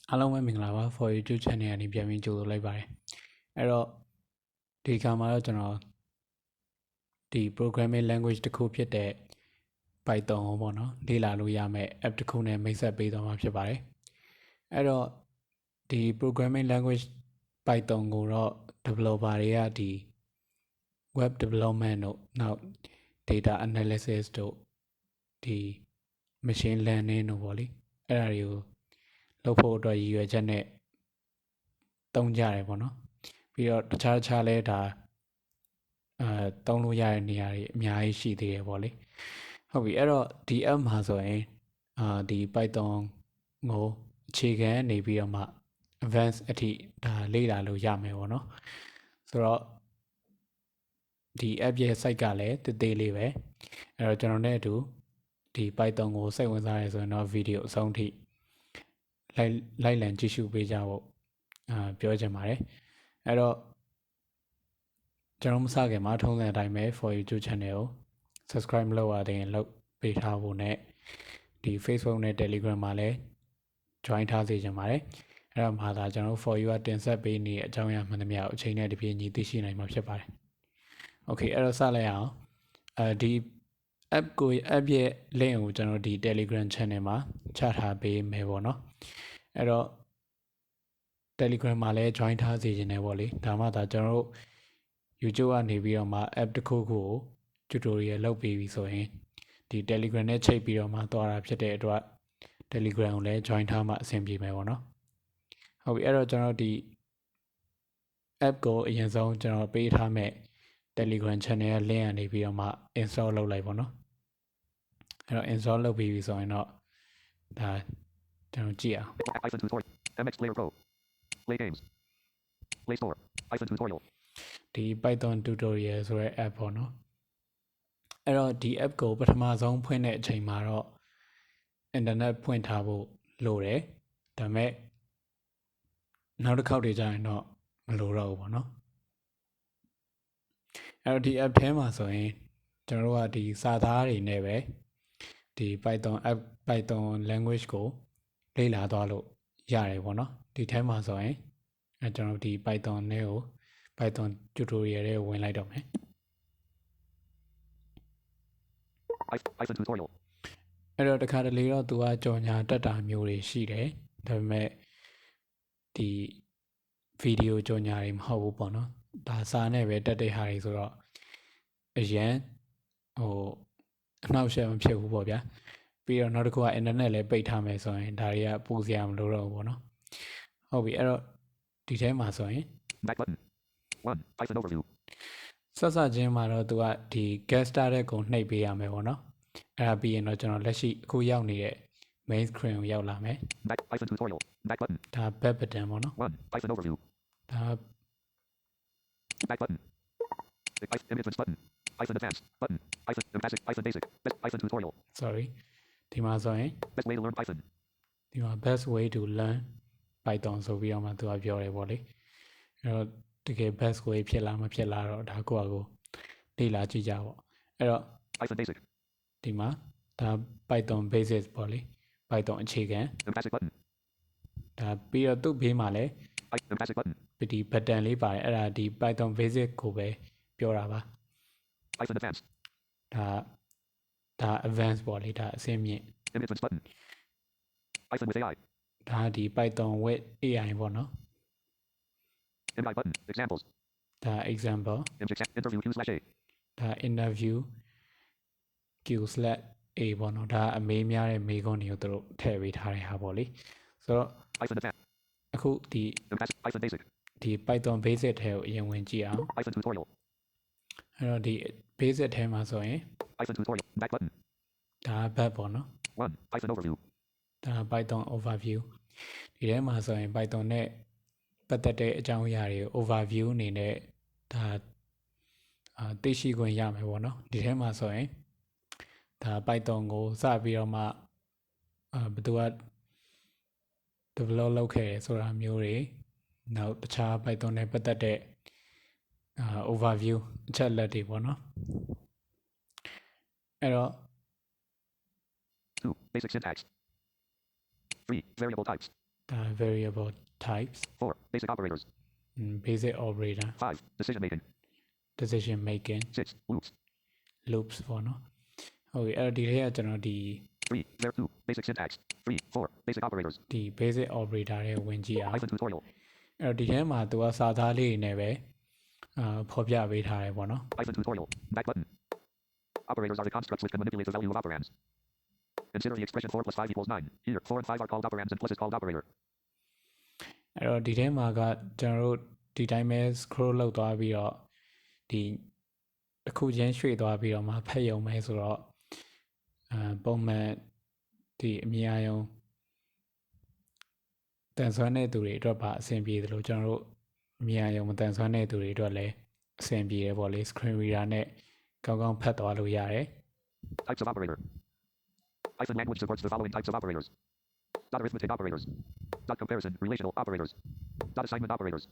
အားလုံးပဲမင်္ဂလာပါ for YouTube channel ကနေပြန်ပြီးကြိုဆိုလိုက်ပါတယ်အဲ့တော့ဒီကမှာတော့ကျွန်တော်ဒီ programming language တစ်ခုဖြစ်တဲ့ Python ကိုပေါ့နော်လေ့လာလို့ရမယ့် app တစ်ခုနဲ့မိတ်ဆက်ပေးသွားမှာဖြစ်ပါတယ်အဲ့တော့ဒီ programming language Python ကိုတော့ developer တွေကဒီ web development တို့နောက် data analysis တို့ဒီ machine learning တို့ပေါ့လေအဲ့ဒါတွေကိုလုပ်ဖို့အတွက်ရည်ရွယ်ချက်နဲ့သုံးကြတယ်ပေါ့နော်ပြီးတော့တခြားလဲဒါသုံးလို့ရတဲ့နေရာတွေအများကြီးရှိသေးတယ်ပေါ့လေဟုတ်ပြီအဲ့တော့ဒီ app မှာဆိုရင်ဒီ Python ကိုအခြေခံနေပြီးတော့မှ advanced အထိဒါလေ့လာလို့ရမယ်ပေါ့နော်ဆိုတော့ဒီ app ရဲ့ site ကလည်းတသေးလေးပဲအဲ့တော့ကျွန်တော်နဲ့အတူဒီ Python ကိုစိတ်ဝင်စားရဆိုရင်တော့ video အဆုံးထိလိုက်လံကြည့်ရှုပေးကြဖို့ပြောချင်ပါတယ်အဲ့တော့ကျွန်တော်မစခင်မှာထုံးစံအတိုင်းပဲ for YouTube channel ကို subscribe မလုပ်ရသေးရင်လုပ်ပေးထားဖို့နဲ့ဒီ Facebook နဲ့ Telegram မှာလည်း join ထားစေချင်ပါတယ်အဲ့တော့မှာဒါကျွန်တော် for you တင်ဆက်ပေးနေတဲ့အကြောင်းအရာမှန်သမျှကိုအချိန်နဲ့တပြေးညီသိရှိနိုင်မှာဖြစ်ပါတယ် Okay အဲ့တော့စလိုက်အောင်ဒီ app ရဲ့ link ကိုကျွန်တော်ဒီ Telegram channel မှာချထားပေးမယ်ပေါ့နော်အဲ့တော့ Telegram မှာလည်း join ထားစေချင်တယ်ပေါ့လေဒါမှဒါကျွန်တော်တို့ YouTube ကနေပြီးတော့မှ app တစ်ခုခုကို tutorial လုပ်ပေးပြီဆိုရင်ဒီ Telegram နဲ့ချိတ်ပြီးတော့မှသွားတာဖြစ်တဲ့အတွက် Telegram ကိုလည်း join ထားမှအဆင်ပြေမယ်ပေါ့နော်ဟုတ်ပြီအဲ့တော့ကျွန်တော်ဒီ app ကိုအရင်ဆုံးကျွန်တော်ပေးထားမဲ့ Telegram channel ရဲ့ link ကနေပြီးတော့မှ install လုပ်လိုက်ပေါ့နော်အဲ့တော့ install လုပ်ပြီးပြီဆိုရင်တော့ဒါကျွန်တော်ကြည့်အောင် Python tutorial MX Player Pro Play games Play Store Python tutorial ဒီ Python tutorial ဆိုတဲ့ app ပေါ့နော်အဲ့တော့ဒီ app ကိုပထမဆုံးဖွင့်တဲ့အချိန်မှာတော့ internet ဖွင့်ထားဖို့လိုတယ်ဒါပေမဲ့နောက်တစ်ခေါက်တွေကြာရင်တော့မလိုတော့ဘူးပေါ့နော်အဲ့တော့ဒီ app ထဲမှာဆိုရင်ကျွန်တော်တို့ကဒီစာသားတွေနဲ့ပဲဒီ Python app Python language ကိုလေ့လာသွားလို့ရတယ်ပေါ့နော်ဒီထဲမှာဆိုရင်ကျွန်တော်ဒီ Python နဲ့ကို Python tutorial တွေဝင်လိုက်တော့မယ် Python tutorial အဲ့တော့တခါတလေတော့သူကကြော်ညာတက်တာမျိုးတွေရှိတယ်ဒါပေမဲ့ဒီဗီဒီယိုကြော်ညာတွေမဟုတ်ဘူးပေါ့နော်ဒါစာနဲ့ပဲတက်တဲ့ဟာတွေဆိုတော့အရင်အနှောက်အယှက်မဖြစ်ဘူးပေါ့ဗျာပြီးတော့နောက်တစ်ခုက internet လည်းပိတ်ထားမယ်ဆိုရင်ဒါတွေကပူစရာမလိုတော့ဘူးပေါ့နော်ဟုတ်ပြီအဲ့တော့ဒီထဲမှာဆိုရင် back button 1 Python overview စချင်းမှာတော့သူကဒီ get started ကိုနှိပ်ပေးရမယ်ပေါ့နော်အဲ့ဒါပြီးရင်တော့ကျွန်တော်လက်ရှိအခုရောက်နေတဲ့ main screen ကိုရောက်လာမယ် back Python tutorial back button ဒါ back button ပေါ့နော်1 Python overview ဒါ back button image button Python advanced button Python basic Python tutorial sorry ဒီမှာဆိုရင် best way to learn Python ဒီမှာ best way to learn Python ဆိုပြီးတော့မှသူကပြောတယ်ပေါ့လေအဲ့တော့တကယ် best way ဖြစ်လားမဖြစ်လားတော့ဒါကိုယ့်အကိုလေ့လာကြည့်ကြပေါ့အဲ့တော့ Python basic ဒီမှာဒါ Python basic ပေါ့လေ Python အခြေခံ basic button ဒါပြီးတော့သူ့ဘေးမှာလည်း basic button ဒီ button လေးပါတယ်အဲ့ဒါဒီ Python basic ကိုပဲပြောတာပါ Python advanced ဒါ advanced ပေါ့လေဒါအဆင့်မြင့် image button Python with AI ဒါဒီ Python with AI ပေါ့နော် MI button examples ဒါ example interview Q/A ဒါ interview Q/A ပေါ့နော်ဒါအမေးများတဲ့မေးခွန်းတွေကိုသူတို့ထည့်ပေးထားတဲ့ဟာပေါ့လေဆိုတော့ Python advanced အခုဒီ Python basic ဒီ Python basic ထဲကိုအရင်ဝင်ကြည့်အောင် Python tutorial အဲ့တော့ဒီ basic ထဲမှာဆိုရင် Python tutorial back button ဒါ back ပေါ့နော် 1 Python overview ဒါ Python overview ဒီထဲမှာဆိုရင် Python နဲ့ပတ်သက်တဲ့အကြောင်းအရာတွေ overview အနေနဲ့ဒါသိရှိခွင့်ရမယ်ပေါ့နော်ဒီထဲမှာဆိုရင်ဒါ Python ကိုစပြီးတော့မှဘယ်သူက develop လုပ်ခဲ့တယ်ဆိုတာမျိုးတွေနောက်တခြား Python နဲ့ပတ်သက်တဲ့ overview အချက်လက်တွေပေါ့နော်အဲ့တော့ 2 basic syntax 3 variable types variable types 4. Basic operators. basic operator 5. Decision making. decision making 6. Loops. loops ပေါ့နော်ဟုတ်ပြီအဲ့တော့ဒီထဲကကျွန်တော်ဒီ 3. There 2. Basic syntax. 3. 4. Basic operators. ဒီ basic operator တွေဝင်ကြည့်အောင် Python tutorial. အဲ့တော့ဒီထဲမှာသူကစာသားလေးတွေနဲ့ပဲဖော်ပြပေးထားတယ်ပေါ့နော် Python tutorial. Back button. Operators are the constructs which can manipulate the value of operands. Consider the expression 4 plus 5 equals 9. Here, 4 and 5 are called operands and plus is called operator. အဲ့တော့ဒီထဲမှာကကျွန်တော်တို့ဒီတိုင်းပဲ scroll လုပ်သွားပြီးတော့ဒီတစ်ခုချင်းရွှေ့သွားပြီးတော့မှဖတ်ရုံပဲဆိုတော့ပုံမှန်ဒီအမြင်အယုံတန်ဆွမ်းတဲ့သူတွေအတွက်ပါအဆင်ပြေတယ်လို့ကျွန်တော်တို့အမြင်အယုံမတန်ဆွမ်းတဲ့သူတွေအတွက်လည်းအဆင်ပြေတယ်ပေါ့လေ screen reader နဲ့ကောင်းကောင်းဖတ်သွားလို့ရတယ် Types of operator. Python language supports the following types of operators. Dot arithmetic operators. Dot comparison, relational operators. Dot assignment operators.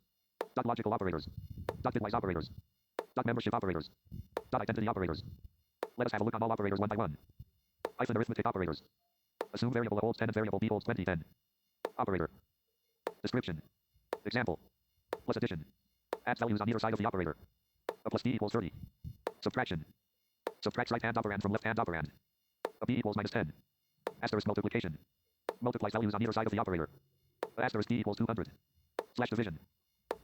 Dot logical operators. Dot bitwise operators. Dot membership operators. Dot identity operators. Let us have a look on all operators one by one. Python arithmetic operators. Assume variable A holds 10 and variable B holds 20 10. Operator. Description. Example. Plus addition. Adds values on either side of the operator. A plus B equals 30. Subtraction. Subtracts right-hand operand from left-hand operand. A B equals minus 10. Asterisk multiplication. Multiplies values on either side of the operator. A asterisk D equals 200. Slash division.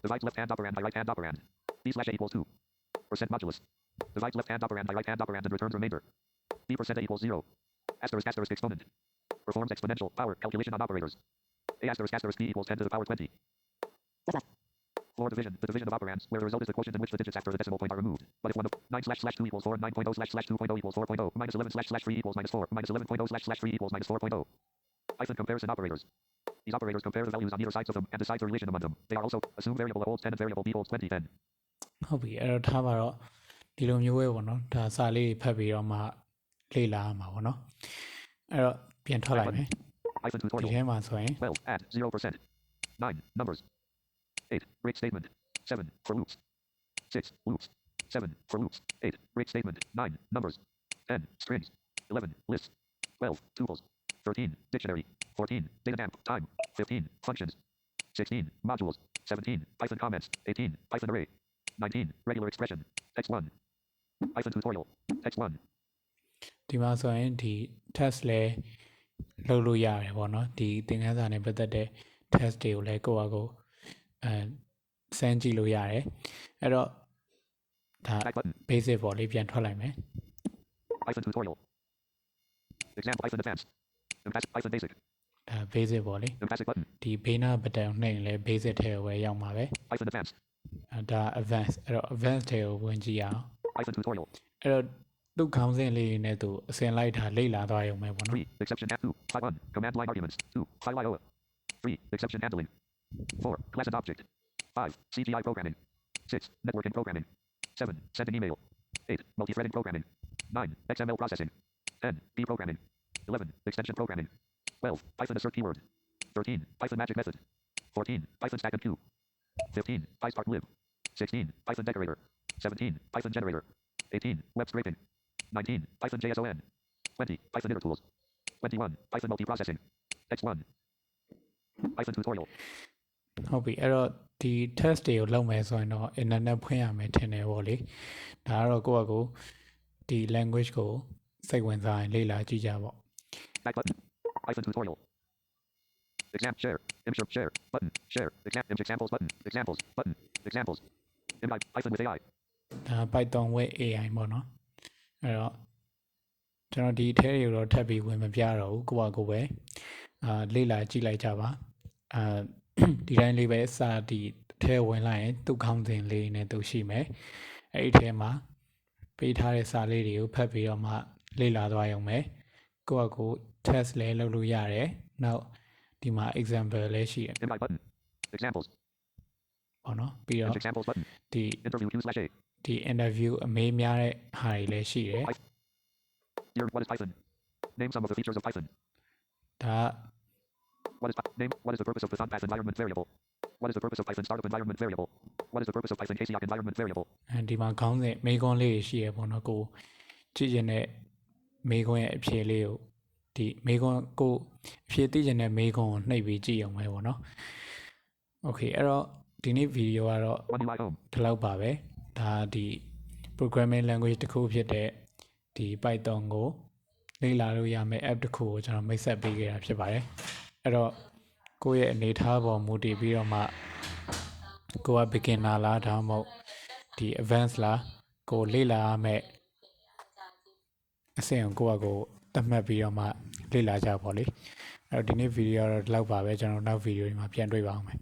Divides left-hand operand by right-hand operand. B slash A equals 2. Percent modulus. Divides left-hand operand by right-hand operand and returns remainder. B percent A equals 0. Asterisk asterisk exponent. Performs exponential power calculation on operators. A asterisk asterisk B equals 10 to the power 20. Floor division. The division of operands, where the result is the quotient in which the digits after the decimal point are removed. But if 1 of 9 slash 2 equals 4 and 9.0 slash 2.0 equals 4.0, minus 11 slash 3 equals minus 4, minus 11.0 slash 3 equals minus 4.0. Python comparison operators. These operators compare the values on either sides of them and decide the relation among them. They are also assume variable A holds 10 and variable B holds 20 10. ဟုတ်ပြီအဲ့တော့ထားပါတော့ဒီလိုမျိုးပဲပေါ့နော်ဒါစာလေးဖတ်ပြီးတော့မှလေ့လာရမှာပေါ့နော်အဲ့တော့ပြန်ထွက်လိုက်မယ် Python ဒီ tutorial. ထဲမှာဆိုရင် 12. Add 0%. 9. Numbers. 8. Break statement. 7. For loops. 6. Loops. 7. For loops. 8. Break statement. 9. Numbers. 10. Strings. 11. Lists. 12. Tuples. 13. Dictionary. 14. Data dump. Time. 15. Functions. 16. Modules. 17. Python comments. 18. Python array. 19. Regular expression. Text 1. Python tutorial. Text 1. ဒီမှာဆိုရင်ဒီ test လဲလုပ်လို့ရတယ်ပေါ့နော်ဒီသင်ခန်းစာနဲ့ပတ်သက်တဲ့ test တွေကိုလည်းကိုယ့်အကိုစမ်းကြည့်လို့ရတယ်အဲ့တော့ဒါ Back button. basic ပေါ့လေးပြန်ထွက်လိုက်မယ် Python tutorial. Example Python advanced. Python basic. ဒါ basic ပေါ့လေ Basic button. ဒီဘေးနား button နှိပ်ရင်လည်း basic ထဲကိုပဲရောက်မှာပဲ Python advanced. ဒါ advanced အဲ့တော့ advanced ထဲကိုဝင်ကြည့်အောင် Python tutorial. အဲ့တော့သူ့ခေါင်းစဉ်လေးနဲ့သူအစင်လိုက်တာလေ့လာသွားရုံပဲပေါ့နော် 3. Exception at 2. 5 1. Command line arguments. 2. File IO. 3. Exception handling. 4. Class and object. 5. CGI programming. 6. Networking programming. 7. Sending email. 8. Multi-threading programming. 9. XML processing. 10. B programming. 11. Extension programming. 12. Python assert keyword. 13. Python magic method. 14. Python stack and queue. 15. PySpark lib. 16. Python decorator. 17. Python generator. 18. Web scraping. 19. Python JSON. 20. Python inner tools. 21. Python multiprocessing. Text 1. Python tutorial. ဟုတ်ပြီအဲ့တော့ဒီ test တွေကိုလုပ်မယ်ဆိုရင်တော့ internet ဖွင့်ရမယ်ထင်တယ်ပေါ့လေဒါကတော့ကိုယ့်အကိုဒီ language ကိုစိတ်ဝင်စားရင်လေ့လာကြည့်ကြပေါ့ Back button. Python tutorial. Exam share. Insert share. Button. Share. Examples button. Examples. Button. Examples. Python with AI. ဒါ Python with AI ပေါ့နော်အဲ့တော့ကျွန်တော်ဒီအထဲတွေကိုတော့ထပ်ပြီးဝင်မပြတော့ဘူးကိုယ့်အကိုပဲလေ့လာကြည့်လိုက်ကြပါဒီတိုင်းလေးပဲစာဒီအထဲဝင်လိုက်ရင်သူ့ခေါင်းစဉ်လေးနဲ့သူရှိမယ်အဲ့ဒီထဲမှာပေးထားတဲ့စာလေးတွေကိုဖတ်ပြီးတော့မှလေ့လာသွားရုံပဲကိုယ့်အကို test လဲလုပ်လို့ရတယ်နောက်ဒီမှာ example လဲရှိတယ် Invite button. Examples. ပေါ့နော်ပြီးတော့ Examples button. ဒီ Interview Q/A. ဒီ interview အမေးများတဲ့ဟာတွေလည်းရှိတယ် Here, what is Python? Name some of the features of Python. ဒါ What is the purpose of Python path environment variable? What is the purpose of Python startup environment variable? What is the purpose of Python KCI environment variable? ဒီမှာခေါင်းစဉ်မေးခွန်းလေးရှိရပေါ့နော်ကိုကြည့်ရင်လည်းမေးခွန်းရဲ့အဖြေလေးကို ဒီမေကွန်ကိုအဖြေသိချင်တဲ့မေကွန်ကိုနှိပ်ပြီးကြည့်အောင်ပဲပေါ့နော်โอเคအဲ့တော့ဒီနေ့ဗီဒီယိုကတော့ One UI home. ဒီလောက်ပါပဲဒါဒီ programming language တစ်ခုဖြစ်တဲ့ဒီ Python ကိုလေ့လာလို့ရမယ့် app တစ်ခုကိုကျွန်တော်မိတ်ဆက်ပေးခဲ့တာဖြစ်ပါတယ်အဲ့တော့ကိုယ့်ရဲ့အနေထားပေါ်မူတည်ပြီးတော့မှကိုက beginner လားဒါမှမဟုတ်ဒီ advanced လားကိုလေ့လာရမယ့်အဆင့်ကိုကိုသတ်မှတ်ပြီးတော့မှလေ့လာကြပါလေအဲ့တော့ဒီနေ့ဗီဒီယိုကတော့ဒီလောက်ပါပဲကျွန်တော်နောက်ဗီဒီယိုဒီမှာပြန်တွေ့ပါအောင်မယ်